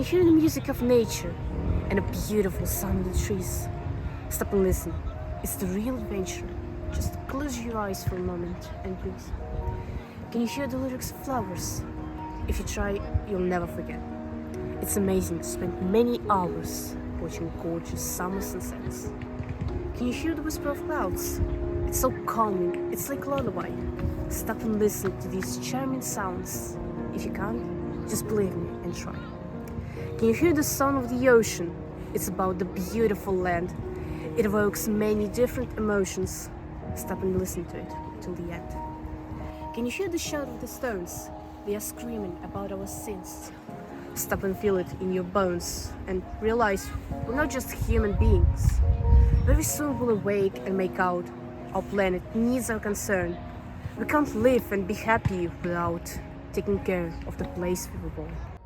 hear the music of nature and a beautiful sound of the trees? Stop and listen. It's the real adventure. Just close your eyes for a moment and breathe. Can you hear the lyrics of flowers? If you try, you'll never forget. It's amazing to spend many hours watching gorgeous summer sunsets. Can you hear the whisper of clouds? It's so calming, it's like lullaby. Stop and listen to these charming sounds. If you can't, just believe me and try. Can you hear the sound of the ocean? It's about the beautiful land. It evokes many different emotions. Stop and listen to it till the end. Can you hear the shout of the stones? They are screaming about our sins. Stop and feel it in your bones and realize we're not just human beings. Very soon we'll awake and make out our planet needs our concern. We can't live and be happy without taking care of the place we were born.